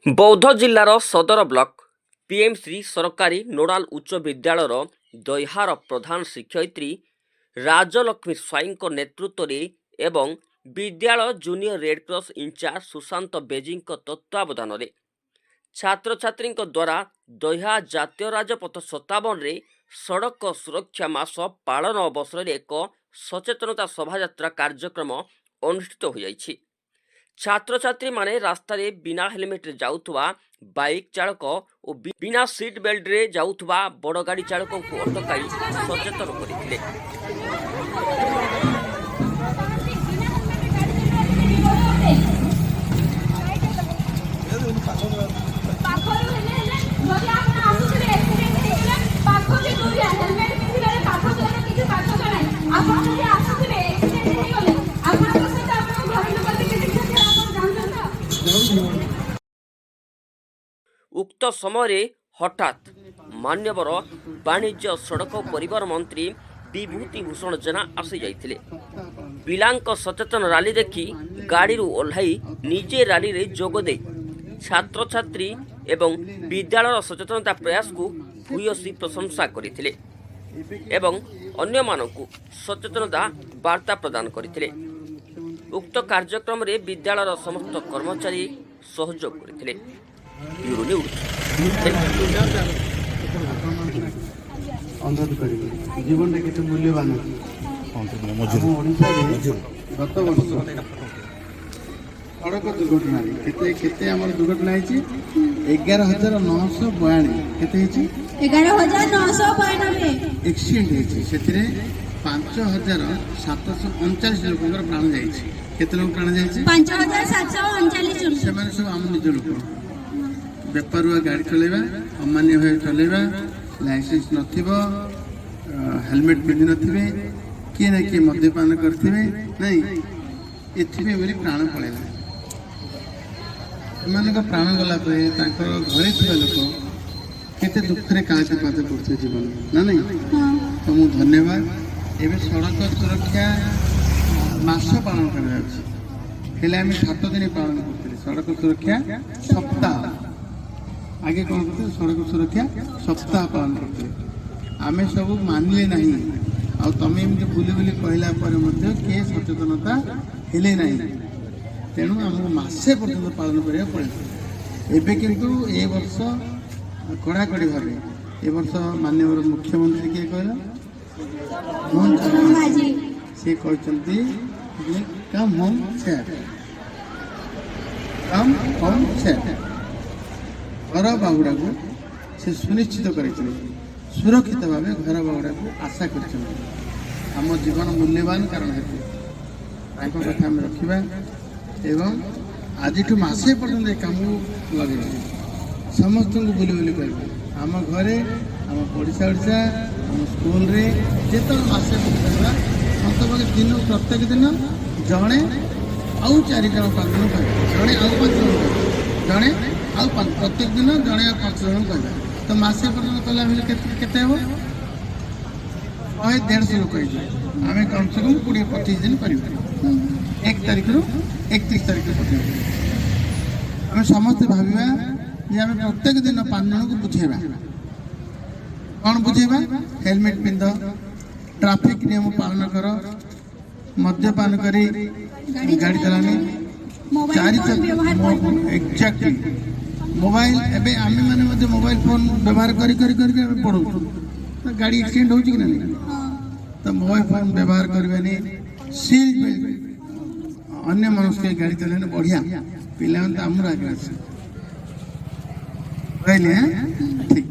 बौद्ध जिलार सदर block PMC सरकारी नोडाल उच्च विद्यालय दह्यार प्रधान शिक्षयित्री राजलक्ष्मी स्वाई नेतृत्व एवं विद्यालय junior Red Cross incharge Sushant बेजी तत्वावधान में छात्र छात्री द्वारा दह्या जातीय राजपथ 57 सड़क सुरक्षा मास पालन अवसर में एक सचेतनता शोभायात्रा कार्यक्रम अनुष्ठित हो जाइछि। छात्र छात्री माने रास्ता रे बिना हेलमेट रे जाउथुवा बाइक चालक और बिना सीट बेल्ट रे जाउथुवा बड़ गाड़ी चालक को अटकाई सचेतन करथिले। उक्त समय हठात मान्यवर वाणिज्य सड़क परिवहन मंत्री विभूति भूषण जेना आसी जाइथिले। पिलांक सचेतन रैली देखि गाड़ी ओह्लाई निजे रैली रे जोग दे छात्र छात्री एवं विद्यालय सचेतनता प्रयास को भूयसी प्रशंसा करथिले एवं अन्य मानकु सचेतनता वार्ता प्रदान करथिले। उक्त कार्यक्रम रे विद्यालय समस्त कर्मचारी सहयोग करथिले। ब्यूरो न्यूज जीवन के मूल्यवान गत वर्ष सड़क दुर्घटना केते आम दुर्घटना 11,992 एक्सीडेंट होती 5,739 लोक प्राण जाइए। केते लोक प्राण जाइए 5,739 सब आम निज लोक बेपारुआ गाड़ी चलेबा अमान्य भाव चलेबा लाइसेंस नथिबो हेलमेट पिंधि नथिबे किए ना किए मद्यपान करथिबे नहीं एथिबे बोली प्राण पळेला। एमानक प्राण गला परे तांकर घरे थिबा लोक केते दुखरे काळजी पाते करथे जीवन ना नहीं तो मु धन्यवाद। एबे सड़क सुरक्षा मास पालन करबा अछि हेले हम 7 दिन पालन करथिले सड़क सुरक्षा सप्ताह आगे कौन करते सड़क सुरक्षा सप्ताह पालन करते आम सब मानले नहीं आ तमें एमती बुले बुले कहला किए सचेतनता हेले नहीं तेणु आमको मसे पर्यटन पालन करा पड़े। एबे किंतु ए वर्ष कड़ाकड़ी भाव ए वर्ष माननीय मुख्यमंत्री किए कहला मोहन से कहते come home safe come home safe घर बाहुड़ा को से सुनिश्चित कर सुरक्षित भाव घर बाहुड़ा को आशा कर जीवन मूल्यवान कारण हेतु कथा आम रखा एवं आज मसे पर्यटन कम लगे समस्त को बुले बुले कह आम घरे आम पड़ोसा ओडिशा आम स्कूल रे जिते मसे अंत दिन प्रत्येक दिन जड़े आउ 4 जन 5 जन कह जड़े आउ 5 जन जड़े आउ प्रत्येक दिन जड़े 5 जन कह तो मसे पर्यटन कला केते हो 150 लोक आम कम से कम 20-25 दिन कर 1 तारिख रु 31 तारिख आम समस्ते भाविबा जे आम प्रत्येक दिन 5 जन को बुझेबा कौन बुझेबा हेलमेट पिंध ट्रैफिक नियम पालन कर मद्यपान करी गाड़ी चलानी एक्जाक्टली मोबाइल एबे आमे माने मोबाइल फोन व्यवहार करी पड़ो गाड़ी एक्सीडेंट हो कि नहीं तो मोबाइल फोन व्यवहार करवानी सीट बेल्ट अन्य मनुष्य गाड़ी चलाने बढ़िया पिला आमर आगे ठीक